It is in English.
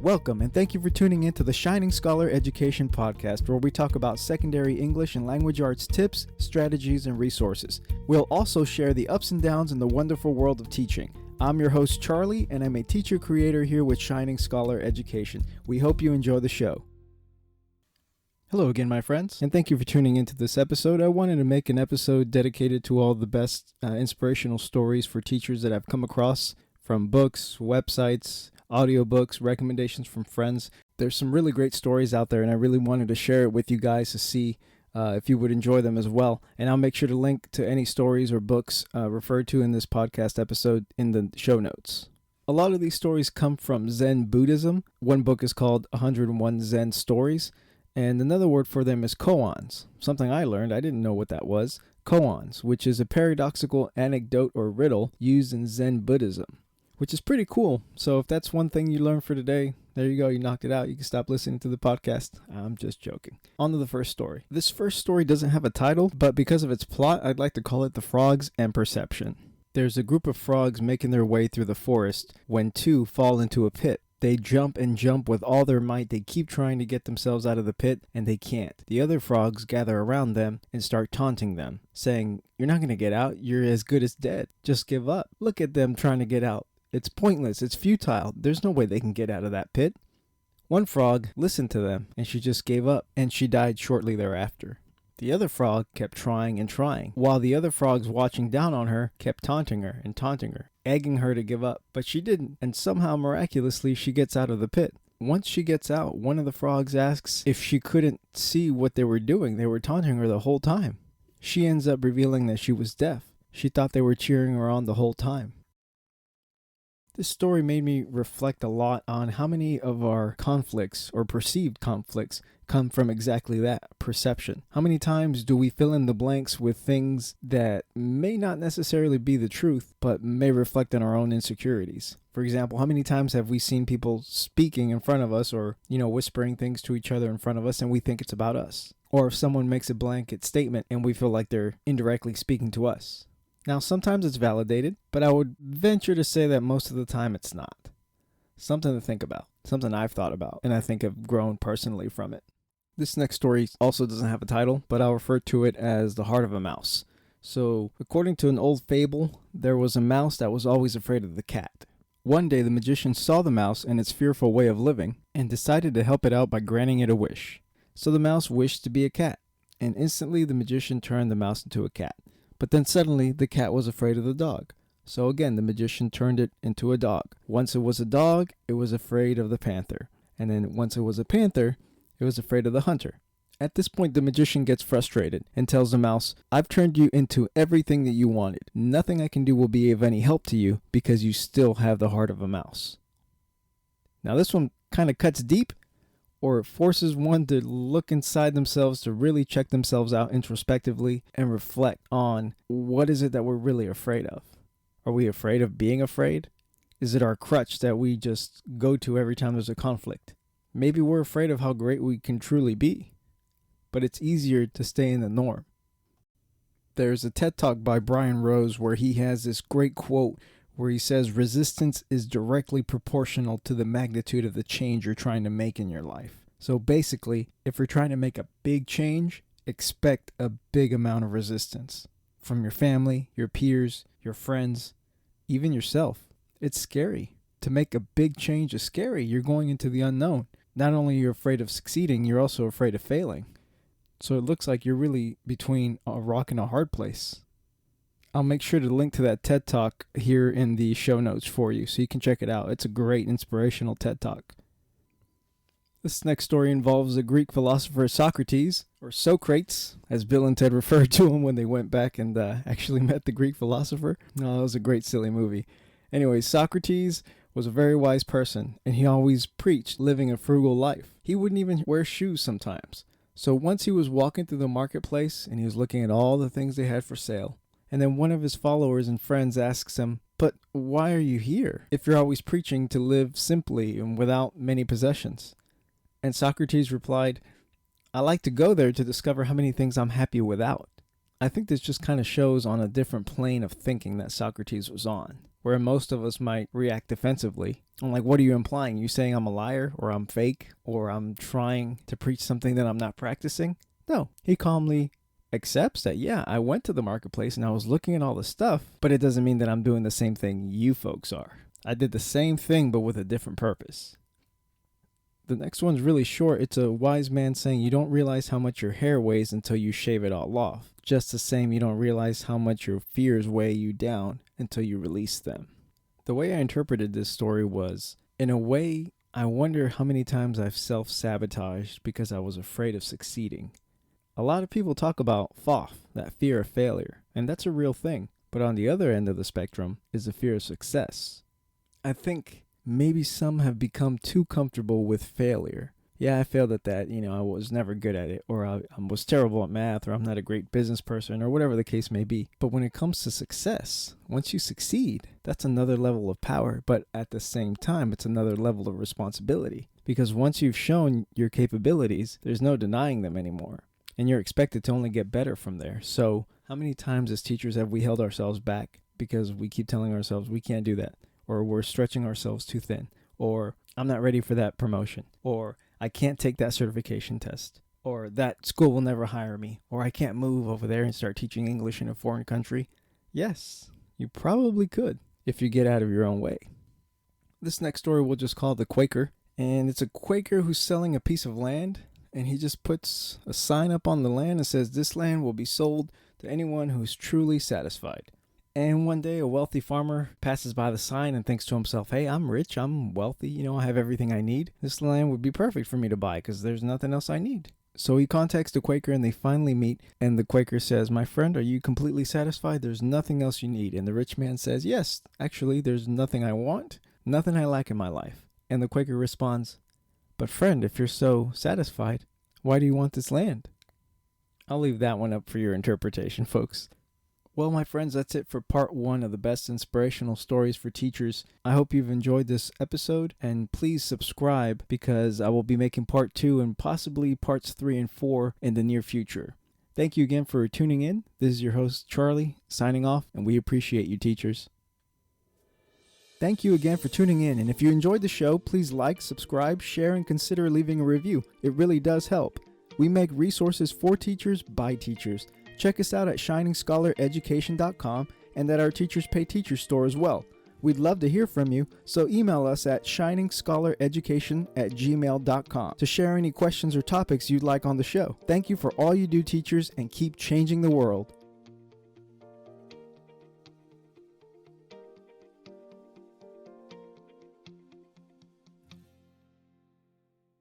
Welcome and thank you for tuning in to the Shining Scholar Education Podcast, where we talk about secondary English and language arts tips, strategies, and resources. We'll also share the ups and downs in the wonderful world of teaching. I'm your host, Charlie, and I'm a teacher creator here with Shining Scholar Education. We hope you enjoy the show. Hello again, my friends, and thank you for tuning into this episode. I wanted to make an episode dedicated to all the best inspirational stories for teachers that I've come across from books, websites, audiobooks, recommendations from friends. There's some really great stories out there, and I really wanted to share it with you guys to see if you would enjoy them as well. And I'll make sure to link to any stories or books referred to in this podcast episode in the show notes. A lot of these stories come from Zen Buddhism. One book is called 101 Zen Stories, and another word for them is koans. Something I learned, I didn't know what that was. Koans, which is a paradoxical anecdote or riddle used in Zen Buddhism, which is pretty cool. So if that's one thing you learned for today, there you go, you knocked it out. You can stop listening to the podcast. I'm just joking. On to the first story. This first story doesn't have a title, but because of its plot, I'd like to call it The Frogs and Perception. There's a group of frogs making their way through the forest when two fall into a pit. They jump and jump with all their might. They keep trying to get themselves out of the pit, and they can't. The other frogs gather around them and start taunting them, saying, "You're not going to get out. You're as good as dead. Just give up. Look at them trying to get out. It's pointless. It's futile. There's no way they can get out of that pit." One frog listened to them, and she just gave up, and she died shortly thereafter. The other frog kept trying and trying, while the other frogs watching down on her kept taunting her, egging her to give up. But she didn't, and somehow miraculously she gets out of the pit. Once she gets out, one of the frogs asks if she couldn't see what they were doing. They were taunting her the whole time. She ends up revealing that she was deaf. She thought they were cheering her on the whole time. This story made me reflect a lot on how many of our conflicts or perceived conflicts come from exactly that, perception. How many times do we fill in the blanks with things that may not necessarily be the truth, but may reflect on our own insecurities? For example, how many times have we seen people speaking in front of us or, whispering things to each other in front of us and we think it's about us? Or if someone makes a blanket statement and we feel like they're indirectly speaking to us. Now, sometimes it's validated, but I would venture to say that most of the time it's not. Something to think about, something I've thought about, and I think have grown personally from it. This next story also doesn't have a title, but I'll refer to it as The Heart of a Mouse. So, according to an old fable, there was a mouse that was always afraid of the cat. One day, the magician saw the mouse and its fearful way of living, and decided to help it out by granting it a wish. So the mouse wished to be a cat, and instantly the magician turned the mouse into a cat. But then suddenly, the cat was afraid of the dog. So again, the magician turned it into a dog. Once it was a dog, it was afraid of the panther. And then once it was a panther, it was afraid of the hunter. At this point, the magician gets frustrated and tells the mouse, "I've turned you into everything that you wanted. Nothing I can do will be of any help to you because you still have the heart of a mouse." Now this one kind of cuts deep, or it forces one to look inside themselves to really check themselves out introspectively and reflect on what is it that we're really afraid of. Are we afraid of being afraid? Is it our crutch that we just go to every time there's a conflict? Maybe we're afraid of how great we can truly be, but it's easier to stay in the norm. There's a TED Talk by Brian Rose where he has this great quote where he says, "Resistance is directly proportional to the magnitude of the change you're trying to make in your life." So basically, if you're trying to make a big change, expect a big amount of resistance from your family, your peers, your friends, even yourself. It's scary. To make a big change is scary. You're going into the unknown. Not only are you afraid of succeeding, you're also afraid of failing. So it looks like you're really between a rock and a hard place. I'll make sure to link to that TED Talk here in the show notes for you so you can check it out. It's a great inspirational TED Talk. This next story involves the Greek philosopher Socrates, or Socrates, as Bill and Ted referred to him when they went back and actually met the Greek philosopher. No, it was a great silly movie. Anyway, Socrates was a very wise person, and he always preached living a frugal life. He wouldn't even wear shoes sometimes. So once he was walking through the marketplace and he was looking at all the things they had for sale. And then one of his followers and friends asks him, "But why are you here if you're always preaching to live simply and without many possessions?" And Socrates replied, "I like to go there to discover how many things I'm happy without." I think this just kind of shows on a different plane of thinking that Socrates was on. where most of us might react defensively. I'm like, what are you implying? You saying I'm a liar, or I'm fake, or I'm trying to preach something that I'm not practicing? No, he calmly accepts that, yeah, I went to the marketplace and I was looking at all the stuff, but it doesn't mean that I'm doing the same thing you folks are. I did the same thing, but with a different purpose. The next one's really short. It's a wise man saying, you don't realize how much your hair weighs until you shave it all off. Just the same, you don't realize how much your fears weigh you down until you release them. The way I interpreted this story was, in a way, I wonder how many times I've self-sabotaged because I was afraid of succeeding. A lot of people talk about FOF, that fear of failure, and that's a real thing. But on the other end of the spectrum is the fear of success. I think maybe some have become too comfortable with failure. Yeah, I failed at that. I was never good at it, or I was terrible at math, or I'm not a great business person, or whatever the case may be. But when it comes to success, once you succeed, that's another level of power. But at the same time, it's another level of responsibility. Because once you've shown your capabilities, there's no denying them anymore. And you're expected to only get better from there. So how many times as teachers have we held ourselves back because we keep telling ourselves we can't do that, or we're stretching ourselves too thin, or I'm not ready for that promotion, or I can't take that certification test, or that school will never hire me, or I can't move over there and start teaching English in a foreign country. Yes, you probably could if you get out of your own way. This next story we'll just call The Quaker, and it's a Quaker who's selling a piece of land, and he just puts a sign up on the land and says, this land will be sold to anyone who's truly satisfied. And one day a wealthy farmer passes by the sign and thinks to himself, hey, I'm rich, I'm wealthy, I have everything I need. This land would be perfect for me to buy because there's nothing else I need. So he contacts the Quaker and they finally meet, and the Quaker says, my friend, are you completely satisfied? There's nothing else you need. And the rich man says, yes, actually, there's nothing I want, nothing I lack in my life. And the Quaker responds, but friend, if you're so satisfied, why do you want this land? I'll leave that one up for your interpretation, folks. Well, my friends, that's it for part 1 of the best inspirational stories for teachers. I hope you've enjoyed this episode, and please subscribe because I will be making part 2 and possibly parts 3 and 4 in the near future. Thank you again for tuning in. This is your host, Charlie, signing off, and we appreciate you, teachers. Thank you again for tuning in, and if you enjoyed the show, please like, subscribe, share, and consider leaving a review. It really does help. We make resources for teachers by teachers. Check us out at shiningscholareducation.com and at our Teachers Pay Teachers store as well. We'd love to hear from you, so email us at shiningscholareducation@gmail.com to share any questions or topics you'd like on the show. Thank you for all you do, teachers, and keep changing the world.